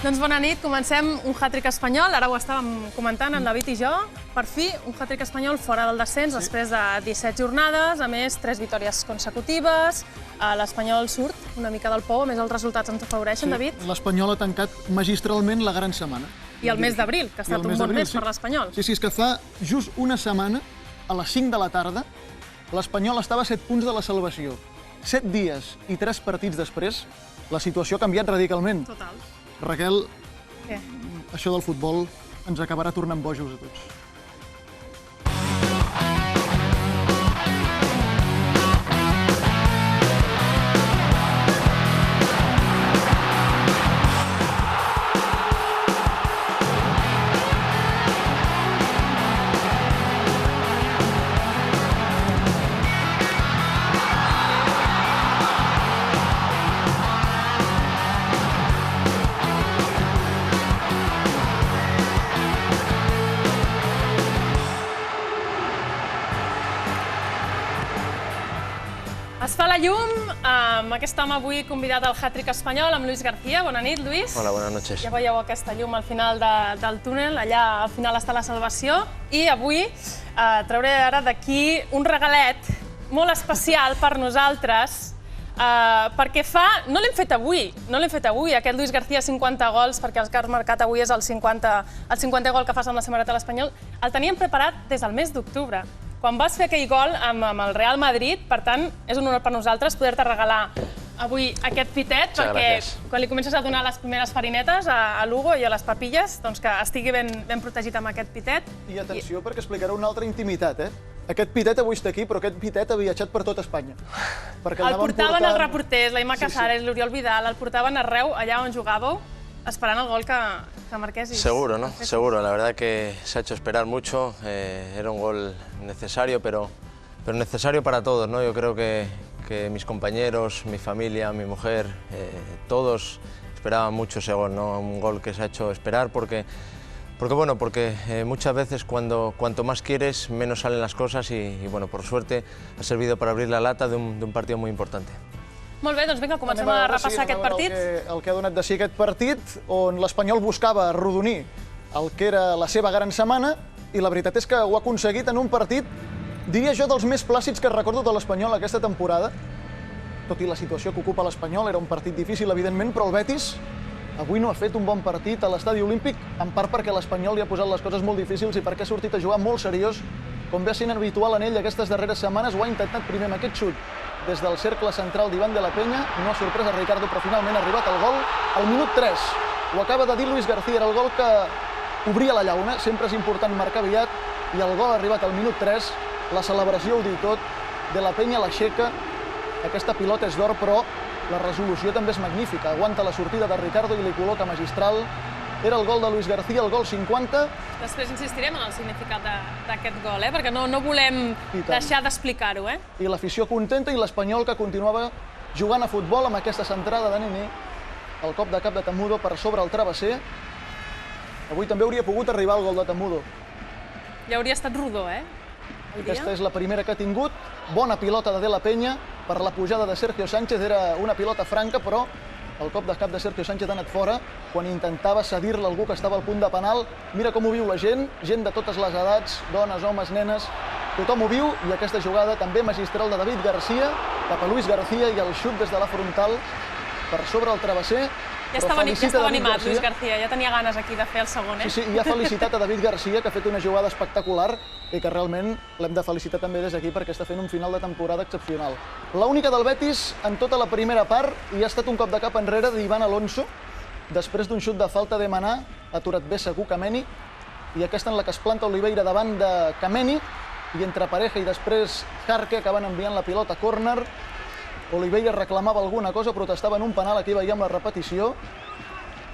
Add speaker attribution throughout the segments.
Speaker 1: Doncs bona nit, comencem un hat-trick espanyol, ara ho estàvem comentant en David i jo. Per fi, un hat-trick espanyol fora del descens després de 17 jornades, a més 3 victòries consecutives. L'Espanyol surt una mica del pou, a més els resultats ens afavoreixen, David.
Speaker 2: L'Espanyol ha tancat magistralment la gran setmana.
Speaker 1: I el mes d'abril, que ha estat un bon mes per l'Espanyol.
Speaker 2: Sí, és que fa just una setmana, a les 5 de la tarda, l'Espanyol estava a 7 punts de la salvació. 7 dies i 3 partits després, la situació ha canviat radicalment.
Speaker 1: Total.
Speaker 2: Raquel,
Speaker 1: Què?
Speaker 2: això del futbol ens acabarà tornant bojos a tots.
Speaker 1: Es fa la llum amb aquest home avui convidat al hat-trick espanyol, amb Luis García. Bona nit, Luis.
Speaker 3: Hola, buenas noches.
Speaker 1: Ja veieu aquesta llum al final del túnel, allà al final està la salvació. I avui trauré ara d'aquí un regalet molt especial per nosaltres, perquè no l'hem fet avui, aquest Luis García 50 gols, perquè el que has marcat avui és el 50è gol que fas amb la samarreta de l'Espanyol. El teníem preparat des del mes d'octubre, quan vas fer aquell gol amb el Real Madrid. Per tant, és un honor per nosaltres poder-te regalar avui aquest pitet, perquè quan li comences a donar les primeres farinetes a l'Hugo i a les papilles, doncs que estigui ben protegit amb aquest pitet.
Speaker 2: I atenció, perquè explicaré una altra intimitat, Aquest pitet avui està aquí, però aquest pitet ha viatjat per tot Espanya.
Speaker 1: El portaven els reporters, la Imma Casares, l'Oriol Vidal, el portaven arreu, allà on jugàveu, esperant el gol que marquessis.
Speaker 3: Seguro, ¿no? Seguro. La verdad que se ha hecho esperar mucho. Era un gol necesario, pero necesario para todos, ¿no? Yo creo que mis compañeros, mi familia, mi mujer, todos esperaban mucho ese gol, ¿no? Un gol que se ha hecho esperar porque muchas veces cuanto más quieres, menos salen las cosas y bueno, por suerte ha servido para abrir la lata de un partido muy importante.
Speaker 1: Molt bé, doncs vinga, comencem a repassar aquest partit.
Speaker 2: El que ha donat de si aquest partit, on l'Espanyol buscava arrodonir el que era la seva gran setmana, i la veritat és que ho ha aconseguit en un partit, diria jo, dels més plàcids que recordo de l'Espanyol aquesta temporada. Tot i la situació que ocupa l'Espanyol, era un partit difícil, evidentment, però el Betis avui no ha fet un bon partit a l'Estadi Olímpic, en part perquè l'Espanyol li ha posat les coses molt difícils i perquè ha sortit a jugar molt seriós, com ve sent habitual en ell aquestes darreres setmanes. Ho ha intentat primer amb aquest xut des del cercle central d'Iván de la Peña, no ha sorprès a Ricardo, però finalment ha arribat el gol al minut 3. Ho acaba de dir Luis García, era el gol que obria la llauna, sempre és important marcar aviat, i el gol ha arribat al minut 3, la celebració ho diu tot, de la Peña l'aixeca, aquesta pilota és d'or, però la resolució també és magnífica, aguanta la sortida de Ricardo i li col·loca magistral. Era el gol de Luis García, el gol 50.
Speaker 1: Després insistirem en el significat d'aquest gol, perquè no volem deixar d'explicar-ho.
Speaker 2: I l'afició contenta i l'Espanyol que continuava jugant a futbol amb aquesta centrada de Nene. El cop de cap de Temudo per sobre el travesser. Avui també hauria pogut arribar el gol de Temudo.
Speaker 1: Ja hauria estat rodó,
Speaker 2: Aquesta és la primera que ha tingut. Bona pilota de la Peña per la pujada de Sergio Sánchez. Era una pilota franca, però el cop de cap de Sergio Sánchez ha anat fora quan intentava cedir-la a algú que estava al punt de penal. Mira com ho viu la gent de totes les edats, dones, homes, nenes, tothom ho viu, i aquesta jugada també magistral de David García cap a Luis García i el xut des de la frontal per sobre el travesser.
Speaker 1: Ja estava animat Luis García, ja tenia ganes aquí de fer el segon.
Speaker 2: Sí, i ha felicitat a David García, que ha fet una jugada espectacular i que realment l'hem de felicitar també des d'aquí perquè està fent un final de temporada excepcional. L'única del Betis en tota la primera part, i ha estat un cop de cap enrere d'Iván Alonso, després d'un xut de falta de Maná, ha aturat bé segur Kameni, i aquesta en la que es planta Oliveira davant de Kameni, i entre Pareja i després Jarque acaben enviant la pilota a córner. Oliveira reclamava alguna cosa, protestava en un penal, aquí veiem la repetició.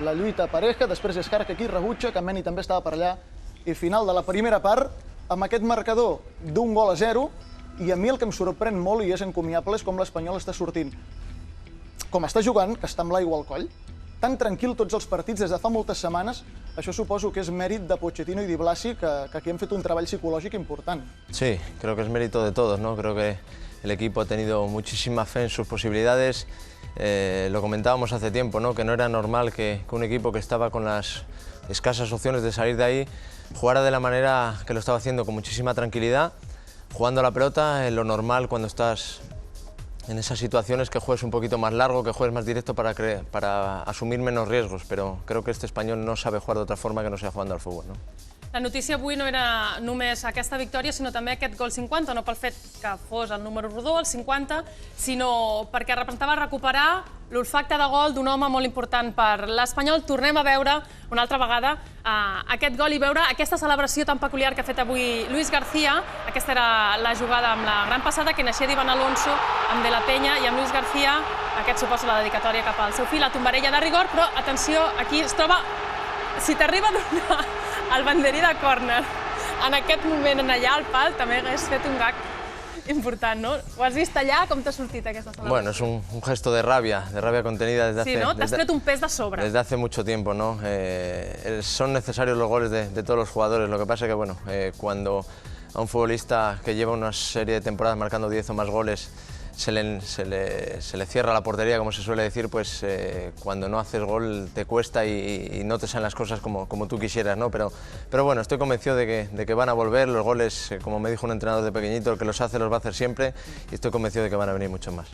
Speaker 2: La lluita Pareja, després és Jarque qui rebutja, Kameni també estava per allà, i final de la primera part, amb aquest marcador d'un gol a 0, i a mi el que em sorprèn molt i és encomiable és com l'Espanyol està sortint. Com està jugant, que està amb l'aigua al coll, tan tranquil tots els partits des de fa moltes setmanes, això suposo que és mèrit de Pochettino i de Blasi, que aquí han fet un treball psicològic important.
Speaker 3: Sí, creo que es mérito de todos, ¿no? Creo que el equipo ha tenido muchísima fe en sus posibilidades lo comentábamos hace tiempo, ¿no? Que no era normal que un equipo que estaba con las escasas opciones de salir de ahí jugara de la manera que lo estaba haciendo, con muchísima tranquilidad, jugando a la pelota, lo normal cuando estás en esas situaciones, que juegues un poquito más largo, que juegues más directo para asumir menos riesgos, pero creo que este espanyol no sabe jugar de otra forma que no sea jugando al fútbol, ¿no?
Speaker 1: La notícia avui no era només aquesta victòria, sinó també aquest gol 50, no pel fet que fos el número rodó, el 50, sinó perquè representava recuperar l'olfacte de gol d'un home molt important per l'Espanyol. Tornem a veure una altra vegada aquest gol i veure aquesta celebració tan peculiar que ha fet avui Luis García. Aquesta era la jugada amb la gran passada que naixia d'Ivan Alonso amb De la Peña i amb Luis García. Aquest suposa la dedicatòria cap al seu fill, la tombarella de rigor, però atenció, aquí es troba, si t'arriba a donar el banderí de córner en aquest moment en allà al pal, també hagués fet un gag important, no? Ho has vist allà? Com t'ha sortit aquesta celebració?
Speaker 3: Bueno, es un gesto de rabia contenida desde hace...
Speaker 1: Sí, ¿no? T'has tret un pes de sobre.
Speaker 3: Desde hace mucho tiempo, ¿no? Son necesarios los goles de todos los jugadores. Lo que pasa es que, bueno, cuando a un futbolista que lleva una serie de temporadas marcando 10 o más goles se le cierra la portería, como se suele decir, pues cuando no haces gol te cuesta y no te salen las cosas como tú quisieras, ¿no? Pero bueno, estoy convencido de que van a volver los goles, como me dijo un entrenador de pequeñito, el que los hace los va a hacer siempre, y estoy convencido de que van a venir muchos más.